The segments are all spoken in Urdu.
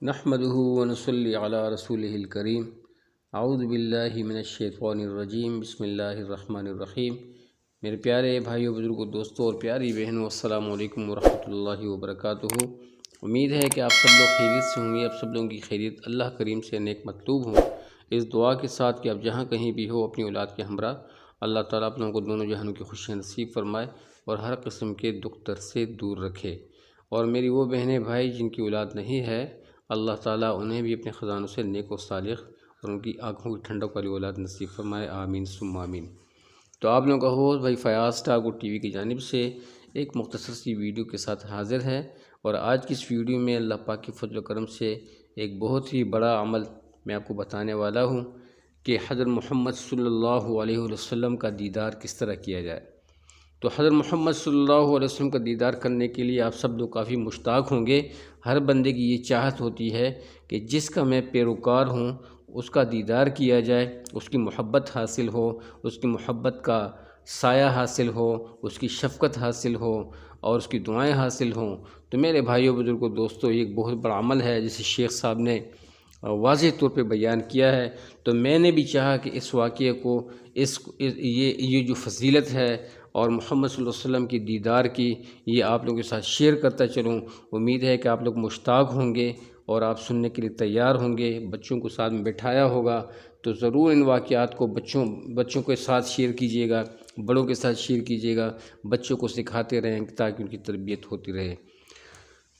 نحمده ونصلي علی رسولہ الکریم اعوذ باللہ من الشیطان الرجیم بسم اللہ الرحمن الرحیم۔ میرے پیارے بھائیوں، بزرگوں، دوستوں اور پیاری بہنوں، السلام علیکم ورحمۃ اللہ وبرکاتہ۔ امید ہے کہ آپ سب لوگ خیریت سے ہوں گے۔ آپ سب لوگوں کی خیریت اللہ کریم سے نیک مطلوب ہوں، اس دعا کے ساتھ کہ آپ جہاں کہیں بھی ہو اپنی اولاد کے ہمراہ اللہ تعالیٰ آپ لوگوں کو دونوں جہانوں کی خوشیاں نصیب فرمائے اور ہر قسم کے دکھ درد سے دور رکھے۔ اور میری وہ بہنیں بھائی جن کی اولاد نہیں ہے، اللہ تعالیٰ انہیں بھی اپنے خزانوں سے نیک و صالح اور ان کی آنکھوں کی ٹھنڈک والی اولاد نصیب فرمائے، آمین ثم آمین۔ تو آپ لوگوں کا ہوسٹ بھائی فیاض ٹاگو ٹی وی کی جانب سے ایک مختصر سی ویڈیو کے ساتھ حاضر ہے، اور آج کی اس ویڈیو میں اللہ پاک کے فضل و کرم سے ایک بہت ہی بڑا عمل میں آپ کو بتانے والا ہوں کہ حضرت محمد صلی اللہ علیہ وسلم کا دیدار کس طرح کیا جائے۔ تو حضرت محمد صلی اللہ علیہ وسلم کا دیدار کرنے کے لیے آپ سب لوگ کافی مشتاق ہوں گے۔ ہر بندے کی یہ چاہت ہوتی ہے کہ جس کا میں پیروکار ہوں اس کا دیدار کیا جائے، اس کی محبت حاصل ہو، اس کی محبت کا سایہ حاصل ہو، اس کی شفقت حاصل ہو اور اس کی دعائیں حاصل ہوں۔ تو میرے بھائیوں، بزرگوں، دوستوں، یہ ایک بہت بڑا عمل ہے جسے شیخ صاحب نے واضح طور پہ بیان کیا ہے۔ تو میں نے بھی چاہا کہ اس واقعے کو یہ جو فضیلت ہے اور محمد صلی اللہ علیہ وسلم کی دیدار کی، یہ آپ لوگوں کے ساتھ شیئر کرتا چلوں۔ امید ہے کہ آپ لوگ مشتاق ہوں گے اور آپ سننے کے لیے تیار ہوں گے۔ بچوں کو ساتھ میں بٹھایا ہوگا تو ضرور ان واقعات کو بچوں کے ساتھ شیئر کیجیے گا، بڑوں کے ساتھ شیئر کیجیے گا، بچوں کو سکھاتے رہیں تاکہ ان کی تربیت ہوتی رہے۔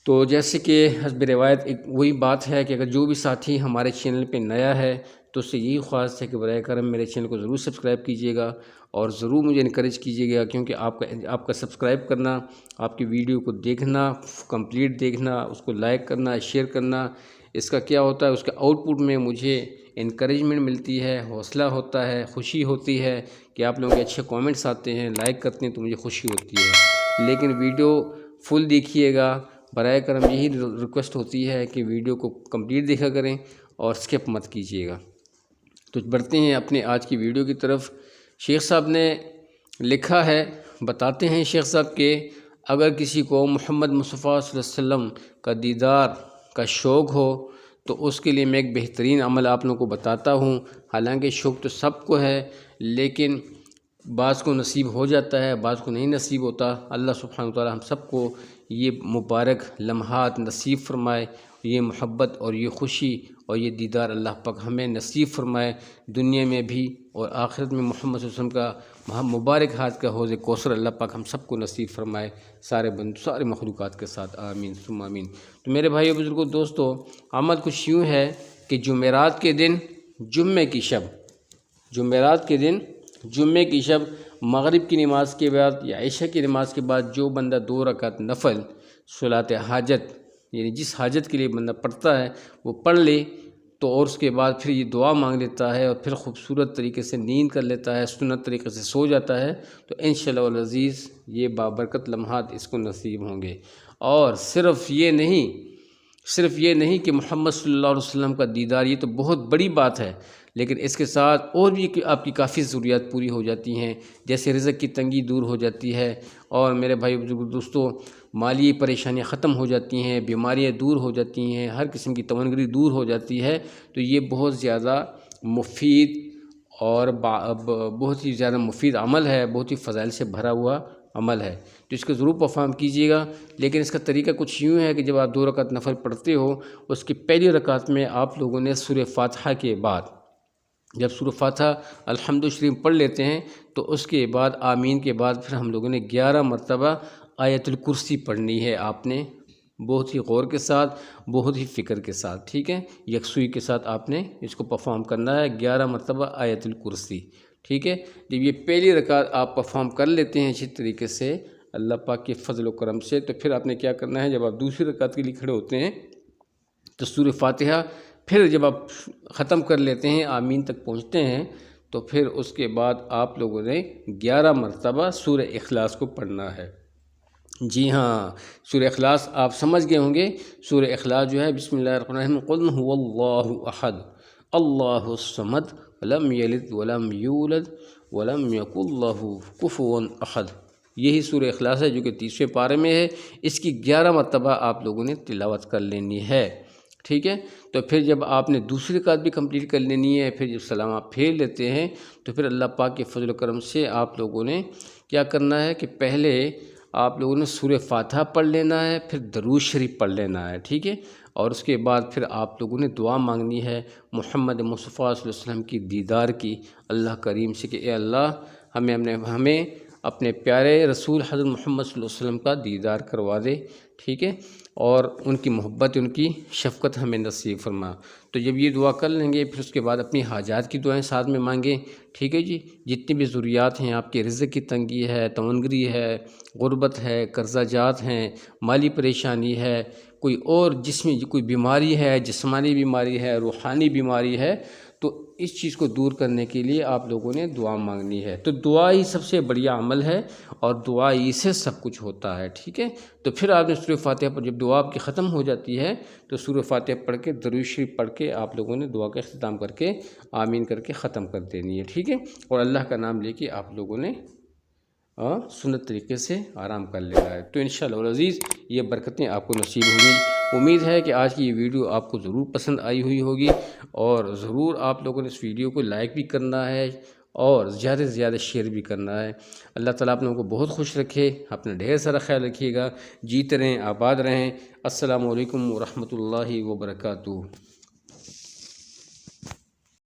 تو جیسے کہ حسب روایت ایک وہی بات ہے کہ اگر جو بھی ساتھی ہمارے چینل پہ نیا ہے تو اس سے یہی خواہش ہے کہ براہ کرم میرے چینل کو ضرور سبسکرائب کیجیے گا اور ضرور مجھے انکریج کیجیے گا، کیونکہ آپ کا سبسکرائب کرنا، آپ کی ویڈیو کو دیکھنا، کمپلیٹ دیکھنا، اس کو لائک کرنا، شیئر کرنا، اس کا کیا ہوتا ہے، اس کے آؤٹ پٹ میں مجھے انکریجمنٹ ملتی ہے، حوصلہ ہوتا ہے، خوشی ہوتی ہے کہ آپ لوگوں کے اچھے کامنٹس آتے ہیں، لائک کرتے ہیں تو مجھے خوشی ہوتی ہے۔ لیکن ویڈیو فل دیکھیے گا، برائے کرم یہی ریکویسٹ ہوتی ہے کہ ویڈیو کو کمپلیٹ دیکھا کریں اور اسکپ مت کیجیے گا۔ تو بڑھتے ہیں اپنے آج کی ویڈیو کی طرف۔ شیخ صاحب نے لکھا ہے، بتاتے ہیں شیخ صاحب کہ اگر کسی کو محمد مصطفیٰ صلی اللہ علیہ وسلم کا دیدار کا شوق ہو تو اس کے لیے میں ایک بہترین عمل آپ لوگوں کو بتاتا ہوں۔ حالانکہ شوق تو سب کو ہے، لیکن بعض کو نصیب ہو جاتا ہے، بعض کو نہیں نصیب ہوتا۔ اللہ سبحانہ وتعالی ہم سب کو یہ مبارک لمحات نصیب فرمائے، یہ محبت اور یہ خوشی اور یہ دیدار اللہ پاک ہمیں نصیب فرمائے، دنیا میں بھی اور آخرت میں محمد صلی اللہ علیہ وسلم کا مبارک ہاتھ کا حوض کوثر اللہ پاک ہم سب کو نصیب فرمائے، سارے مخلوقات کے ساتھ، آمین ثم آمین۔ تو میرے بھائیو، بزرگوں، دوستو، عمل کچھ یوں ہے کہ جمعرات کے دن، جمعے کی شب مغرب کی نماز کے بعد یا عشاء کی نماز کے بعد جو بندہ 2 رکعت نفل صلاۃ حاجت، یعنی جس حاجت کے لیے بندہ پڑھتا ہے وہ پڑھ لے، تو اور اس کے بعد پھر یہ دعا مانگ لیتا ہے اور پھر خوبصورت طریقے سے نیند کر لیتا ہے، سنت طریقے سے سو جاتا ہے، تو انشاءاللہ العزیز یہ بابرکت لمحات اس کو نصیب ہوں گے۔ اور صرف یہ نہیں کہ محمد صلی اللہ علیہ وسلم کا دیدار، یہ تو بہت بڑی بات ہے، لیکن اس کے ساتھ اور بھی آپ کی کافی ضروریات پوری ہو جاتی ہیں، جیسے رزق کی تنگی دور ہو جاتی ہے، اور میرے بھائی بزرگ دوستوں، مالی پریشانیاں ختم ہو جاتی ہیں، بیماریاں دور ہو جاتی ہیں، ہر قسم کی تونگری دور ہو جاتی ہے۔ تو یہ بہت زیادہ مفید اور بہت ہی زیادہ مفید عمل ہے، بہت ہی فضائل سے بھرا ہوا عمل ہے، تو اس کو ضرور پرفارم کیجیے گا۔ لیکن اس کا طریقہ کچھ یوں ہے کہ جب آپ 2 رکعت نفل پڑھتے ہو، اس کی پہلی رکعت میں آپ لوگوں نے سورہ فاتحہ کے بعد، جب سورہ فاتحہ الحمد شریف پڑھ لیتے ہیں تو اس کے بعد آمین کے بعد پھر ہم لوگوں نے 11 مرتبہ آیت الکرسی پڑھنی ہے۔ آپ نے بہت ہی غور کے ساتھ، بہت ہی فکر کے ساتھ، ٹھیک ہے، یکسوئی کے ساتھ آپ نے اس کو پرفارم کرنا ہے، 11 مرتبہ آیت الکرسی، ٹھیک ہے۔ جب یہ پہلی رکعت آپ پرفارم کر لیتے ہیں اچھی طریقے سے اللہ پاک کے فضل و کرم سے، تو پھر آپ نے کیا کرنا ہے، جب آپ دوسری رکعت کے لیے کھڑے ہوتے ہیں تو سورہ فاتحہ پھر جب آپ ختم کر لیتے ہیں، آمین تک پہنچتے ہیں، تو پھر اس کے بعد آپ لوگوں نے 11 مرتبہ سورہ اخلاص کو پڑھنا ہے۔ جی ہاں، سورہ اخلاص آپ سمجھ گئے ہوں گے۔ سورہ اخلاص جو ہے، بسم اللہ الرحمن الرحیم، قل هو اللہ احد اللہ الصمد لم یلد ولم یولد ولم یکن لہ کفوا احد، یہی سورہ اخلاص ہے جو کہ 30ویں پارے میں ہے۔ اس کی 11 مرتبہ آپ لوگوں نے تلاوت کر لینی ہے، ٹھیک ہے، تو پھر جب آپ نے دوسری رکعت بھی کمپلیٹ کر لینی ہے، پھر جب سلام آپ پھیر لیتے ہیں تو پھر اللہ پاک کے فضل و کرم سے آپ لوگوں نے کیا کرنا ہے کہ پہلے آپ لوگوں نے سورہ فاتحہ پڑھ لینا ہے، پھر درود شریف پڑھ لینا ہے، ٹھیک ہے، اور اس کے بعد پھر آپ لوگوں نے دعا مانگنی ہے محمد مصطفیٰ صلی اللہ علیہ وسلم کی دیدار کی اللہ کریم سے کہ اے اللہ ہمیں اپنے پیارے رسول حضرت محمد صلی اللہ علیہ وسلم کا دیدار کروا دے، ٹھیک ہے، اور ان کی محبت ان کی شفقت ہمیں نصیب فرما۔ تو جب یہ دعا کر لیں گے پھر اس کے بعد اپنی حاجات کی دعائیں ساتھ میں مانگیں، ٹھیک ہے جی، جتنی بھی ضروریات ہیں، آپ کے رزق کی تنگی ہے، تونگری ہے، غربت ہے، قرضہ جات ہیں، مالی پریشانی ہے، کوئی اور جسمی کوئی بیماری ہے، جسمانی بیماری ہے، روحانی بیماری ہے، تو اس چیز کو دور کرنے کے لیے آپ لوگوں نے دعا مانگنی ہے۔ تو دعا ہی سب سے بڑھیا عمل ہے اور دعا ہی سے سب کچھ ہوتا ہے، ٹھیک ہے۔ تو پھر آپ نے سورہ فاتحہ پر جب دعا آپ کی ختم ہو جاتی ہے تو سورہ فاتحہ پڑھ کے درود شریف پڑھ کے آپ لوگوں نے دعا کا اختتام کر کے آمین کر کے ختم کر دینی ہے، ٹھیک ہے، اور اللہ کا نام لے کے آپ لوگوں نے سنت طریقے سے آرام کر لینا ہے۔ تو انشاءاللہ العزیز یہ برکتیں آپ کو نصیب ہوں گی۔ امید ہے کہ آج کی یہ ویڈیو آپ کو ضرور پسند آئی ہوئی ہوگی اور ضرور آپ لوگوں نے اس ویڈیو کو لائک بھی کرنا ہے اور زیادہ سے زیادہ شیئر بھی کرنا ہے۔ اللہ تعالیٰ آپ لوگوں کو بہت خوش رکھے، اپنا ڈھیر سارا خیال رکھیے گا، جیتے رہیں، آباد رہیں۔ السلام علیکم ورحمۃ اللہ وبرکاتہ۔